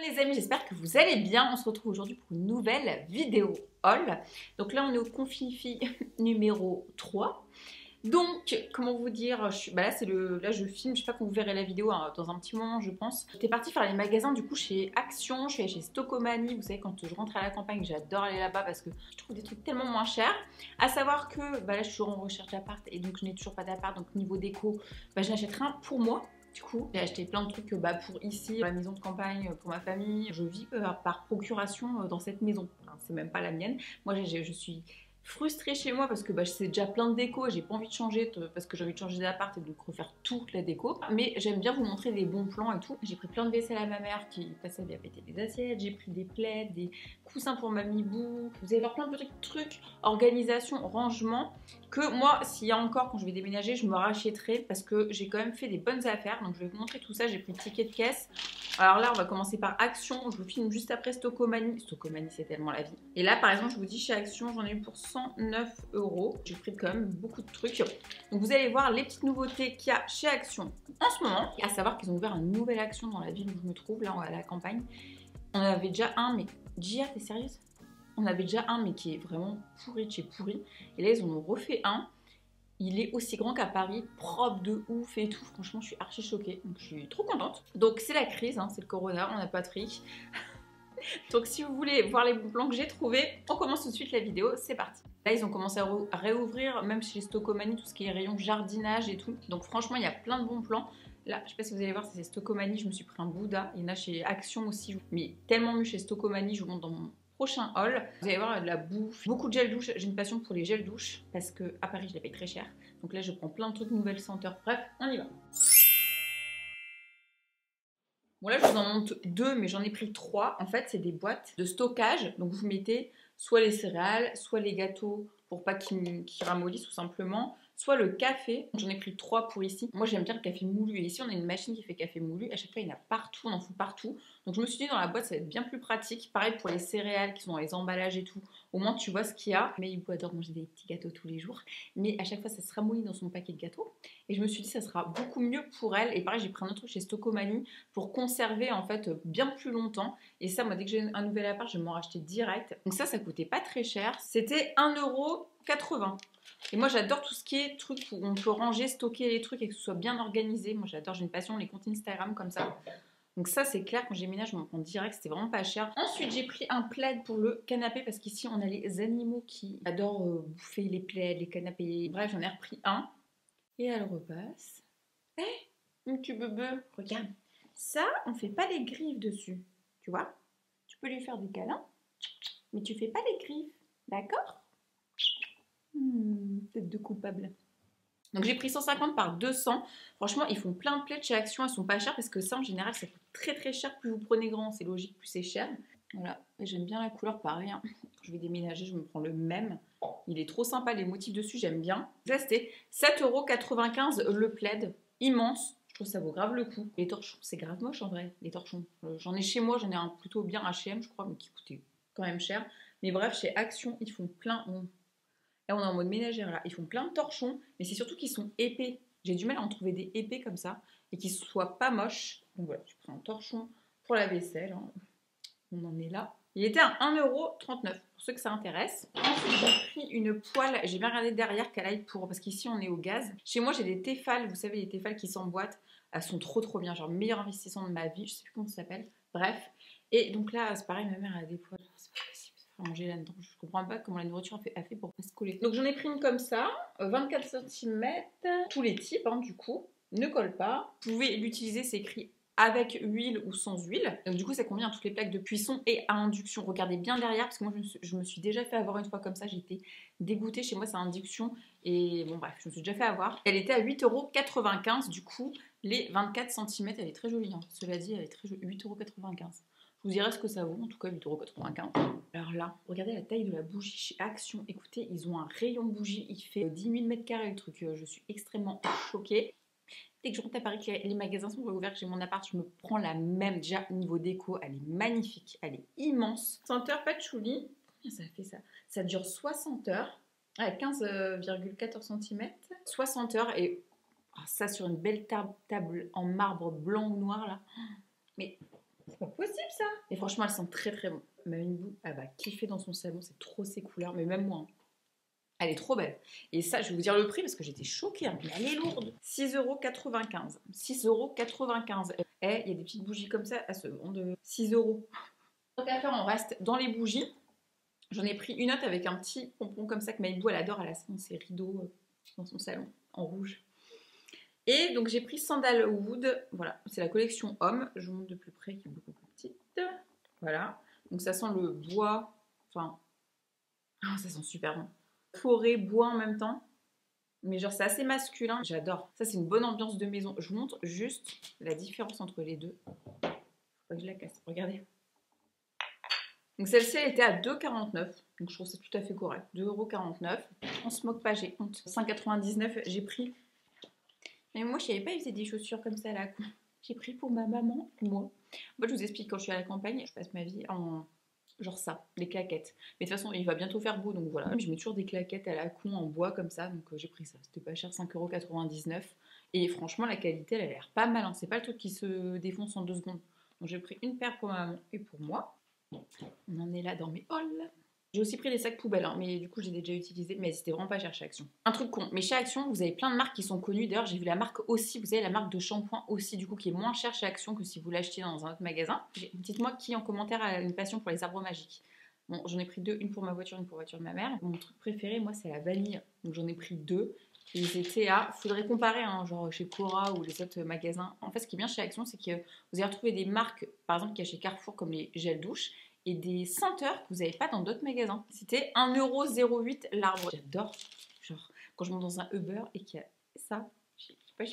les amis, j'espère que vous allez bien. On se retrouve aujourd'hui pour une nouvelle vidéo haul. Donc là on est au Confifi numéro 3. Donc, comment vous dire, là je filme, je sais pas quand vous verrez la vidéo hein, dans un petit moment je pense. J'étais partie faire les magasins du coup chez Action, je suis allée chez Stocomanie, vous savez quand je rentre à la campagne j'adore aller là-bas parce que je trouve des trucs tellement moins chers. À savoir que là je suis toujours en recherche d'appart et donc je n'ai toujours pas d'appart, donc niveau déco, je n'achèterai un pour moi. Du coup, j'ai acheté plein de trucs pour ici, la maison de campagne, pour ma famille. Je vis par procuration dans cette maison. Enfin, c'est même pas la mienne. Moi, je suis frustrée chez moi parce que c'est déjà plein de déco et j'ai pas envie de changer parce que j'ai envie de changer d'appart et donc refaire toute la déco. Mais j'aime bien vous montrer des bons plans et tout. J'ai pris plein de vaisselle à ma mère qui passait à péter des assiettes. J'ai pris des plaids, des coussins pour ma mibou. Vous allez voir plein de petits trucs, organisation, rangement, que moi, s'il y a encore, quand je vais déménager, je me rachèterai parce que j'ai quand même fait des bonnes affaires. Donc je vais vous montrer tout ça. J'ai pris le ticket de caisse. Alors là, on va commencer par Action. Je vous filme juste après Stocomanie. Stocomanie, c'est tellement la vie. Et là, par exemple, je vous dis chez Action, j'en ai eu pour 109 €. J'ai pris quand même beaucoup de trucs. Donc vous allez voir les petites nouveautés qu'il y a chez Action en ce moment. À savoir qu'ils ont ouvert une nouvelle Action dans la ville où je me trouve, là, à la campagne. On en avait déjà un, mais Gia, t'es sérieuse? On avait déjà un, mais qui est vraiment pourri de chez pourri. Et là, ils en ont refait un. Il est aussi grand qu'à Paris, propre de ouf et tout. Franchement, je suis archi choquée. Donc, je suis trop contente. Donc, c'est la crise, hein, c'est le corona, on n'a pas de fric. Donc, si vous voulez voir les bons plans que j'ai trouvés, on commence tout de suite la vidéo. C'est parti. Là, ils ont commencé à réouvrir, même chez Stocomanie, tout ce qui est rayon jardinage et tout. Donc, franchement, il y a plein de bons plans. Là, je sais pas si vous allez voir, c'est Stocomanie. Je me suis pris un Bouddha. Il y en a chez Action aussi. Mais tellement mieux chez Stocomanie, je vous montre dans mon prochain haul. Vous allez voir de la bouffe, beaucoup de gel douche. J'ai une passion pour les gels douche parce que à Paris je les paye très cher. Donc là je prends plein de trucs, nouvelles senteurs. Bref, on y va. Bon là je vous en montre deux, mais j'en ai pris trois. En fait c'est des boîtes de stockage. Donc vous mettez soit les céréales, soit les gâteaux pour pas qu'ils ramollissent tout simplement, soit le café. J'en ai pris 3 pour ici. Moi j'aime bien le café moulu et ici on a une machine qui fait café moulu. À chaque fois il y en a partout, on en fout partout. Donc je me suis dit dans la boîte ça va être bien plus pratique. Pareil pour les céréales qui sont dans les emballages et tout. Au moins tu vois ce qu'il y a. Mais Ibu adore manger des petits gâteaux tous les jours. Mais à chaque fois ça se ramollit dans son paquet de gâteaux. Et je me suis dit ça sera beaucoup mieux pour elle. Et pareil j'ai pris un autre truc chez Stocomanie pour conserver en fait bien plus longtemps. Et ça moi dès que j'ai un nouvel appart je vais m'en racheter direct. Donc ça coûtait pas très cher. C'était 1,80 €. Et moi j'adore tout ce qui est truc où on peut ranger, stocker les trucs et que ce soit bien organisé. Moi j'adore, j'ai une passion, les comptes Instagram comme ça. Donc ça c'est clair, quand j'ai ménage je m'en prends direct, c'était vraiment pas cher. Ensuite j'ai pris un plaid pour le canapé parce qu'ici on a les animaux qui adorent bouffer les plaids, les canapés. Bref j'en ai repris un. Et elle repasse. Hé, mon petit bébé, regarde. Ça on fait pas les griffes dessus, tu vois. Tu peux lui faire des câlins, mais tu fais pas les griffes, d'accord? Tête de coupable. Donc j'ai pris 150 par 200. Franchement, ils font plein de plaids chez Action. Elles sont pas chères parce que ça, en général, ça coûte très très cher. Plus vous prenez grand, c'est logique, plus c'est cher. Voilà. Et j'aime bien la couleur, pareil. Quand je vais déménager, je me prends le même. Il est trop sympa. Les motifs dessus, j'aime bien. Là, c'était 7,95 € le plaid. Immense. Je trouve que ça vaut grave le coup. Les torchons, c'est grave moche en vrai. Les torchons. J'en ai chez moi. J'en ai un plutôt bien H&M, je crois, mais qui coûtait quand même cher. Mais bref, chez Action, ils font plein. Là, on est en mode ménagère, là. Ils font plein de torchons, mais c'est surtout qu'ils sont épais. J'ai du mal à en trouver des épais comme ça et qui soient pas moches. Donc voilà, je prends un torchon pour la vaisselle. Hein. On en est là. Il était à 1,39 € pour ceux que ça intéresse. Ensuite, j'ai pris une poêle. J'ai bien regardé derrière qu'elle aille pour... Parce qu'ici, on est au gaz. Chez moi, j'ai des Tefal. Vous savez, les Tefal qui s'emboîtent. Elles sont trop bien. Genre, meilleur investissement de ma vie. Je sais plus comment ça s'appelle. Bref. Et donc là, c'est pareil, ma mère a des poêles. C'est pas possible. Manger là-dedans. Je comprends pas comment la nourriture a fait pour pas se coller. Donc j'en ai pris une comme ça, 24 cm, tous les types du coup, ne colle pas. Vous pouvez l'utiliser, c'est écrit avec huile ou sans huile. Donc du coup ça convient à toutes les plaques de cuisson et à induction. Regardez bien derrière parce que moi je me suis déjà fait avoir une fois comme ça, j'étais dégoûtée. Chez moi c'est induction et bon bref, je me suis déjà fait avoir. Elle était à 8,95 € du coup, les 24 cm, elle est très jolie. Cela dit, elle est très jolie, 8,95 €. Je vous dirai ce que ça vaut, en tout cas 8,95 €. Alors là, regardez la taille de la bougie chez Action. Écoutez, ils ont un rayon bougie, il fait 10 000 m² le truc. Je suis extrêmement choquée. Dès que je rentre à Paris, que les magasins sont ouverts, que j'ai mon appart, je me prends la même. Déjà, niveau déco, elle est magnifique, elle est immense. Senteur patchouli, combien ça fait ça? Ça dure 60 heures, 15,14 cm. 60 heures et ça sur une belle table en marbre blanc ou noir là. Mais C'est pas possible ça. Et franchement, elles sont très très bon. Ma Mabou, elle va kiffer dans son salon, c'est trop ses couleurs, mais même moi. Hein. Elle est trop belle. Et ça, je vais vous dire le prix parce que j'étais choquée, hein, mais elle est lourde. 6,95 €. 6,95 €. Et il y a des petites bougies comme ça, elles se vendent 6 €. Donc à faire, on reste dans les bougies. J'en ai pris une autre avec un petit pompon comme ça que Maïbou elle adore, elle a dans ses rideaux dans son salon en rouge. Et donc j'ai pris Sandalwood, voilà, c'est la collection homme, je vous montre de plus près qui est beaucoup plus petite. Voilà, donc ça sent le bois, enfin, oh, ça sent super bon. Forêt, bois en même temps, mais genre c'est assez masculin, j'adore. Ça c'est une bonne ambiance de maison. Je vous montre juste la différence entre les deux. Faut pas que je la casse, regardez. Donc celle-ci, elle était à 2,49 €. Donc je trouve ça tout à fait correct. 2,49 €. On se moque pas, j'ai honte. 5,99 €, j'ai pris. Mais moi, je savais pas, ils faisaient des chaussures comme ça à la con. J'ai pris pour ma maman, moi. Moi, je vous explique, quand je suis à la campagne, je passe ma vie en genre ça, des claquettes. Mais de toute façon, il va bientôt faire beau, donc voilà. Je mets toujours des claquettes à la con en bois comme ça, donc j'ai pris ça. C'était pas cher, 5,99 €. Et franchement, la qualité, elle a l'air pas mal. Hein. C'est pas le truc qui se défonce en 2 secondes. Donc j'ai pris une paire pour ma maman et pour moi. On en est là dans mes halls. J'ai aussi pris des sacs poubelles, hein, mais du coup j'ai déjà utilisé, mais c'était vraiment pas cher chez Action. Un truc con, mais chez Action, vous avez plein de marques qui sont connues. D'ailleurs, j'ai vu la marque aussi, vous avez la marque de shampoing aussi, du coup, qui est moins chère chez Action que si vous l'achetiez dans un autre magasin. Dites-moi qui en commentaire a une passion pour les arbres magiques. Bon, j'en ai pris 2, une pour ma voiture, une pour la voiture de ma mère. Mon truc préféré, moi, c'est la vanille. Donc j'en ai pris 2. Ils étaient à. Faudrait comparer, hein, genre chez Cora ou les autres magasins. En fait, ce qui est bien chez Action, c'est que vous allez retrouver des marques, par exemple, qu'il y a chez Carrefour, comme les gels douche, et des senteurs que vous n'avez pas dans d'autres magasins. C'était 1,08 € l'arbre. J'adore. Genre, quand je monte dans un Uber et qu'il y a ça, je sais pas,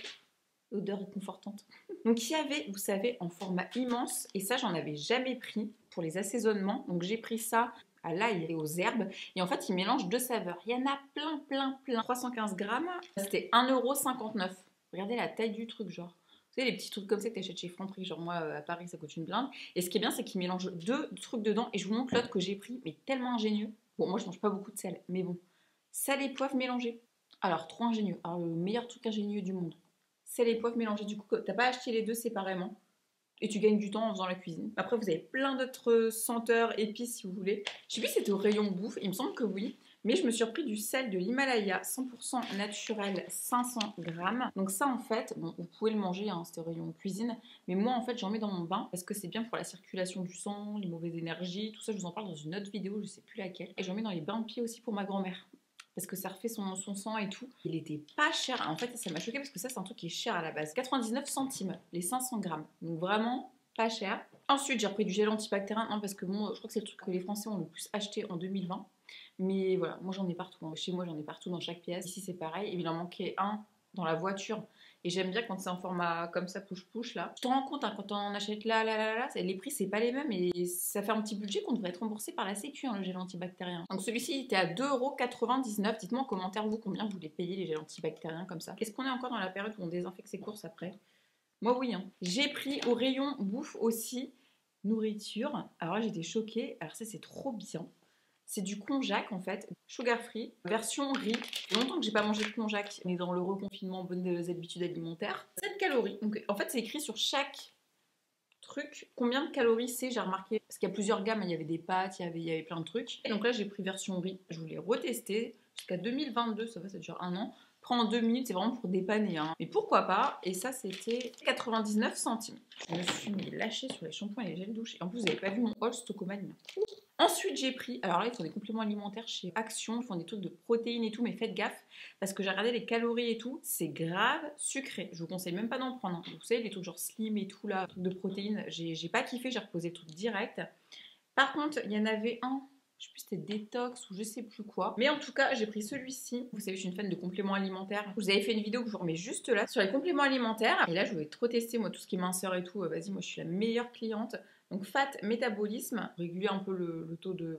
l'odeur est confortante. Donc, il y avait, vous savez, en format immense, et ça, j'en avais jamais pris pour les assaisonnements. Donc, j'ai pris ça à l'ail et aux herbes. Et en fait, ils mélangent 2 saveurs. Il y en a plein. 315 grammes. C'était 1,59 €. Regardez la taille du truc, genre. Vous savez, les petits trucs comme ça que tu achètes chez Franprix, genre moi à Paris ça coûte une blinde. Et ce qui est bien, c'est qu'ils mélangent 2 trucs dedans. Et je vous montre l'autre que j'ai pris, mais tellement ingénieux. Bon, moi je mange pas beaucoup de sel, mais bon. Sel et poivre mélangés. Alors, trop ingénieux. Alors, le meilleur truc ingénieux du monde. Sel et poivre mélangés. Du coup, t'as pas acheté les deux séparément. Et tu gagnes du temps en faisant la cuisine. Après, vous avez plein d'autres senteurs, épices si vous voulez. Je sais plus si c'était au rayon bouffe, il me semble que oui. Mais je me suis repris du sel de l'Himalaya, 100% naturel, 500 grammes. Donc ça, en fait, bon, vous pouvez le manger, hein, c'était au rayon cuisine. Mais moi, en fait, j'en mets dans mon bain parce que c'est bien pour la circulation du sang, les mauvaises énergies, tout ça. Je vous en parle dans une autre vidéo, je sais plus laquelle. Et j'en mets dans les bains de pieds aussi pour ma grand-mère. Parce que ça refait son sang et tout. Il était pas cher. En fait, ça m'a choqué parce que ça, c'est un truc qui est cher à la base. 99 centimes, les 500 grammes. Donc vraiment pas cher. Ensuite, j'ai repris du gel antibactérien. Hein, parce que moi, je crois que c'est le truc que les Français ont le plus acheté en 2020. Mais voilà, moi j'en ai partout. Hein. Chez moi, j'en ai partout dans chaque pièce. Ici, c'est pareil. Et il en manquait un dans la voiture. Et j'aime bien quand c'est en format comme ça, push-push là. Tu te rends compte, hein, quand on en achète là, les prix c'est pas les mêmes et ça fait un petit budget qu'on devrait être remboursé par la Sécu, hein, le gel antibactérien. Donc celui-ci il était à 2,99 €. Dites-moi en commentaire vous combien vous les payez les gels antibactériens comme ça. Est-ce qu'on est encore dans la période où on désinfecte ses courses après? Moi oui. Hein. J'ai pris au rayon bouffe aussi, nourriture. Alors là j'étais choquée. Alors ça c'est trop bien. C'est du konjac en fait, sugar free, version riz. Ça fait longtemps que j'ai pas mangé de konjac. On est dans le reconfinement, bonnes habitudes alimentaires. 7 calories. Donc en fait, c'est écrit sur chaque truc combien de calories c'est, j'ai remarqué. Parce qu'il y a plusieurs gammes, il y avait des pâtes, il y avait plein de trucs. Et donc là, j'ai pris version riz. Je voulais retester jusqu'à 2022, ça va, ça dure 1 an. Prends 2 minutes, c'est vraiment pour dépanner. Hein. Mais pourquoi pas? Et ça, c'était 99 centimes. Je me suis mis lâchée sur les shampoings et les gels douche. Et en plus, vous n'avez pas vu mon haul Stocomanie. Ensuite, j'ai pris, alors là, ils font des compléments alimentaires chez Action, ils font des trucs de protéines et tout, mais faites gaffe, parce que j'ai regardé les calories et tout, c'est grave sucré. Je vous conseille même pas d'en prendre. Hein. Vous savez, les trucs genre slim et tout, là, trucs de protéines, j'ai pas kiffé, j'ai reposé le truc direct. Par contre, il y en avait un, je sais plus c'était détox ou je sais plus quoi. Mais en tout cas, j'ai pris celui-ci. Vous savez, je suis une fan de compléments alimentaires. Je vous avais fait une vidéo que je vous remets juste là sur les compléments alimentaires. Et là, je vais trop tester, moi, tout ce qui est minceur et tout. Vas-y, moi, je suis la meilleure cliente. Donc, fat métabolisme, réguler un peu le taux de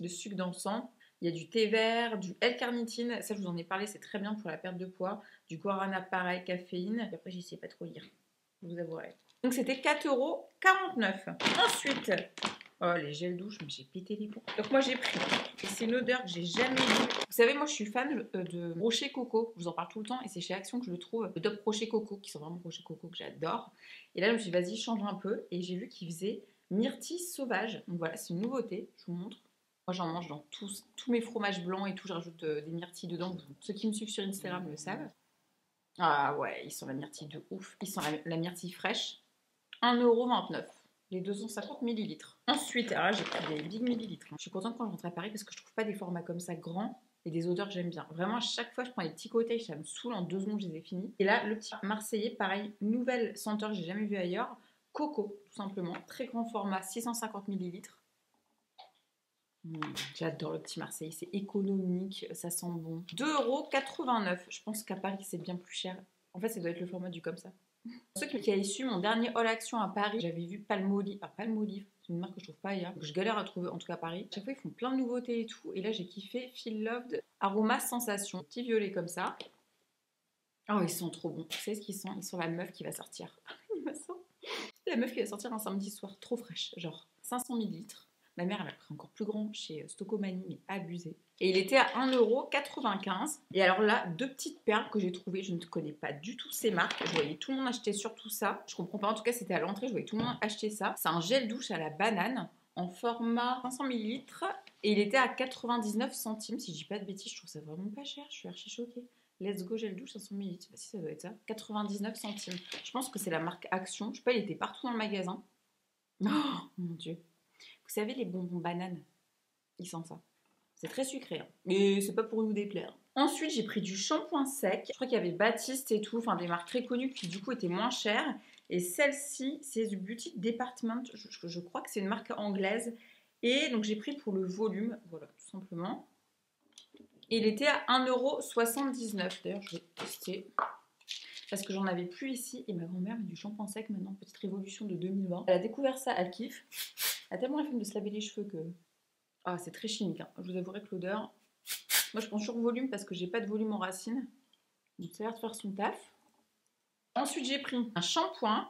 sucre dans le sang. Il y a du thé vert, du L-carnitine. Ça, je vous en ai parlé, c'est très bien pour la perte de poids. Du guarana, pareil, caféine. Et après, j'y sais pas trop lire. Je vous avouerai. Donc, c'était 4,49 €. Ensuite... Oh, les gels douche, mais j'ai pété les plombs. Donc moi j'ai pris, et c'est une odeur que j'ai jamais vue. Vous savez, moi je suis fan de Rocher Coco, je vous en parle tout le temps, et c'est chez Action que je le trouve. Le Top Rocher Coco, qui sont vraiment Rocher Coco que j'adore. Et là je me suis dit, vas-y, change un peu, et j'ai vu qu'il faisait myrtille sauvage. Donc voilà, c'est une nouveauté, je vous montre. Moi j'en mange dans tous mes fromages blancs et tout, je rajoute des myrtilles dedans. Ceux qui me suivent sur Instagram le savent. Ah ouais, ils sont la myrtille de ouf. Ils sont la myrtille fraîche. 1,29 €. Les 250 millilitres. Ensuite, alors là, j'ai pris des big millilitres. Je suis contente quand je rentre à Paris parce que je trouve pas des formats comme ça grands et des odeurs que j'aime bien. Vraiment, à chaque fois, je prends les petits côtés, ça me saoule. En 2 secondes, je les ai finis. Et là, le petit Marseillais, pareil, nouvelle senteur que j'ai jamais vue ailleurs. Coco, tout simplement. Très grand format, 650 millilitres. J'adore le petit Marseillais, c'est économique, ça sent bon. 2,89 €. Je pense qu'à Paris, c'est bien plus cher. En fait, ça doit être le format du comme ça. Ceux qui avaient su mon dernier All Action à Paris, j'avais vu Palmolive. Ah, Palmolive, c'est une marque que je trouve pas ailleurs, que je galère à trouver en tout cas à Paris. Chaque fois ils font plein de nouveautés et tout. Et là j'ai kiffé Feel Loved Aroma Sensation. Petit violet comme ça. Oh, ils sont trop bons. Vous savez ce qu'ils sont? Ils sont la meuf qui va sortir. La meuf qui va sortir un samedi soir, trop fraîche. Genre 500 millilitres. Ma mère, elle a pris encore plus grand chez Stocomanie, mais abusé. Et il était à 1,95 €. Et alors là, 2 petites perles que j'ai trouvées. Je ne connais pas du tout ces marques. Je voyais tout le monde acheter surtout ça. Je comprends pas. En tout cas, c'était à l'entrée. Je voyais tout le monde acheter ça. C'est un gel douche à la banane en format 500 millilitres. Et il était à 99 centimes. Si je dis pas de bêtises, je trouve ça vraiment pas cher. Je suis archi choquée. Let's Go gel douche 500 millilitres. Bah si, ça doit être ça. 99 centimes. Je pense que c'est la marque Action. Je sais pas, il était partout dans le magasin. Oh mon Dieu. Vous savez, les bonbons bananes, ils sentent ça. C'est très sucré, hein. Mais c'est pas pour nous déplaire. Ensuite, j'ai pris du shampoing sec. Je crois qu'il y avait Baptiste et tout, enfin des marques très connues qui du coup étaient moins chères. Et celle-ci, c'est du Beauty Department. Je crois que c'est une marque anglaise. Et donc j'ai pris pour le volume, voilà, tout simplement. Et il était à 1,79 €. D'ailleurs, je vais tester. Parce que j'en avais plus ici. Et ma grand-mère met du shampoing sec maintenant, petite révolution de 2020. Elle a découvert ça, elle kiffe. Elle a tellement la flemme de se laver les cheveux que... Ah, c'est très chimique, hein. Je vous avouerai que l'odeur... Moi, je prends sur volume parce que j'ai pas de volume en racine. Donc, ça a l'air de faire son taf. Ensuite, j'ai pris un shampoing.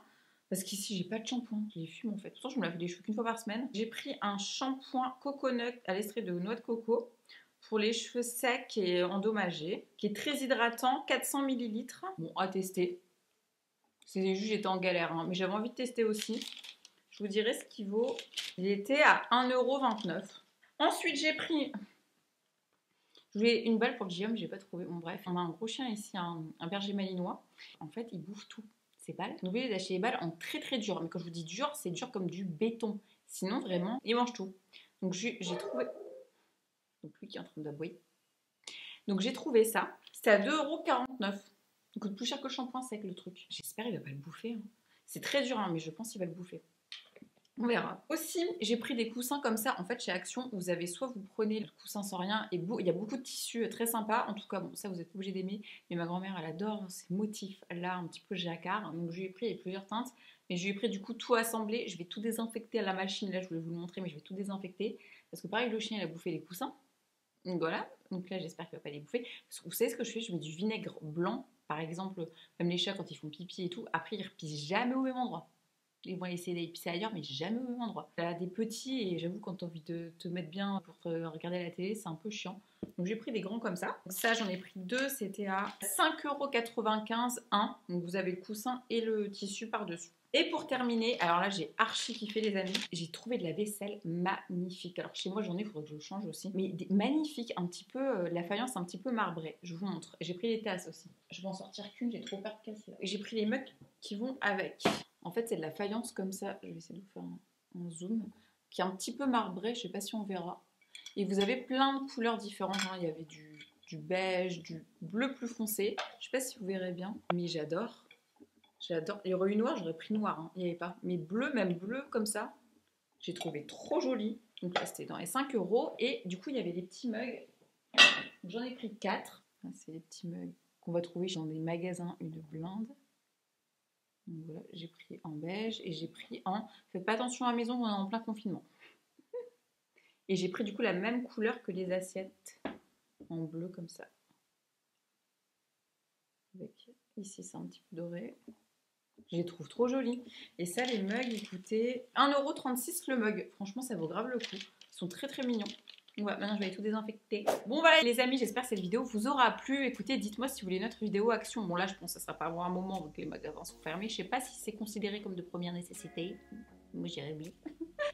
Parce qu'ici, j'ai pas de shampoing. Je les fume, en fait. Pourtant, je me lave les cheveux qu'une fois par semaine. J'ai pris un shampoing coconut à l'extrait de noix de coco pour les cheveux secs et endommagés, qui est très hydratant, 400 millilitres. Bon, à tester. C'est juste, j'étais en galère, hein, mais j'avais envie de tester aussi. Je vous dirai ce qu'il vaut. Il était à 1,29 €. Ensuite, j'ai pris... Je voulais une balle pour Guillaume, j'ai pas trouvé. Bon, bref, on a un gros chien ici, un berger malinois. En fait, il bouffe tout, ces balles. N'oubliez d'acheter les balles en très très dur. Mais quand je vous dis dur, c'est dur comme du béton. Sinon, vraiment, il mange tout. Donc, j'ai trouvé... Donc, lui qui est en train d'aboyer. Donc, j'ai trouvé ça. C'était à 2,49 €. Il coûte plus cher que le shampoing sec, le truc. J'espère qu'il va pas le bouffer, hein. C'est très dur, hein, mais je pense qu'il va le bouffer. On verra. Aussi, j'ai pris des coussins comme ça. En fait, chez Action, vous avez soit vous prenez le coussin sans rien et il y a beaucoup de tissus très sympas. En tout cas, bon, ça vous êtes obligé d'aimer. Mais ma grand-mère, elle adore ces motifs là, un petit peu jacquard. Donc, je lui ai pris, il y a plusieurs teintes. Mais je lui ai pris du coup tout assemblé. Je vais tout désinfecter à la machine. Là, je voulais vous le montrer, mais je vais tout désinfecter. Parce que pareil, le chien, il a bouffé les coussins. Donc voilà. Donc là, j'espère qu'il va pas les bouffer. Parce que vous savez ce que je fais? Je mets du vinaigre blanc. Par exemple, même les chats, quand ils font pipi et tout, après, ils repissent jamais au même endroit. Ils vont essayer d'épicer ailleurs, mais jamais au même endroit. Elle a des petits, et j'avoue, quand tu as envie de te mettre bien pour te regarder la télé, c'est un peu chiant. Donc j'ai pris des grands comme ça. Donc ça, j'en ai pris 2, c'était à 5,95 € un. Donc vous avez le coussin et le tissu par-dessus. Et pour terminer, alors là, j'ai archi kiffé, les amis. J'ai trouvé de la vaisselle magnifique. Alors chez moi, j'en ai, il faudrait que je le change aussi. Mais magnifique, un petit peu, la faïence un petit peu marbrée. Je vous montre. J'ai pris les tasses aussi. Je vais en sortir qu'une, j'ai trop peur de casser. Et j'ai pris les mugs qui vont avec. En fait, c'est de la faïence comme ça. Je vais essayer de vous faire un zoom. Qui est un petit peu marbré. Je ne sais pas si on verra. Et vous avez plein de couleurs différentes. Hein. Il y avait du beige, du bleu plus foncé. Je ne sais pas si vous verrez bien. Mais j'adore. J'adore. Il y aurait eu noir, j'aurais pris noir. Hein. Il n'y avait pas. Mais bleu, même bleu comme ça. J'ai trouvé trop joli. Donc là, c'était dans les 5 €. Et du coup, il y avait les petits mugs. J'en ai pris 4. C'est les petits mugs qu'on va trouver dans des magasins, une blinde. Donc voilà, j'ai pris en beige et j'ai pris en... Faites pas attention à la maison, on est en plein confinement. Et j'ai pris du coup la même couleur que les assiettes, en bleu comme ça. Avec ici c'est un petit peu doré. Je les trouve trop jolis. Et ça, les mugs, ils coûtaient 1,36 € le mug. Franchement, ça vaut grave le coup. Ils sont très très mignons. Ouais, maintenant je vais aller tout désinfecter. Bon voilà les amis, j'espère que cette vidéo vous aura plu. Écoutez, dites-moi si vous voulez une autre vidéo action. Bon là je pense que ça sera pas avant un moment vu que les magasins sont fermés. Je sais pas si c'est considéré comme de première nécessité. Moi je dirais oui.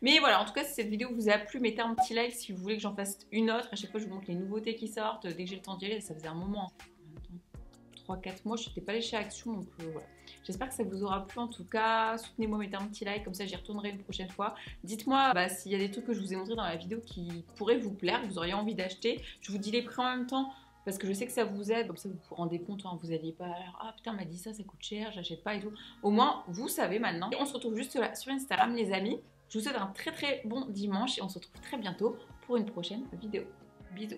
Mais voilà, en tout cas si cette vidéo vous a plu, mettez un petit like si vous voulez que j'en fasse une autre. À chaque fois je vous montre les nouveautés qui sortent. Dès que j'ai le temps d'y aller, ça faisait un moment. 3-4 mois, je n'étais pas allée chez Action, donc voilà. J'espère que ça vous aura plu en tout cas. Soutenez-moi, mettez un petit like, comme ça j'y retournerai une prochaine fois. Dites-moi s'il y a des trucs que je vous ai montré dans la vidéo qui pourraient vous plaire, que vous auriez envie d'acheter. Je vous dis les prix en même temps, parce que je sais que ça vous aide, comme ça vous vous rendez compte, hein, vous n'alliez pas ah putain, m'a dit ça, ça coûte cher, j'achète pas et tout. Au moins, vous savez maintenant. Et on se retrouve juste là sur Instagram, les amis. Je vous souhaite un très très bon dimanche et on se retrouve très bientôt pour une prochaine vidéo. Bisous.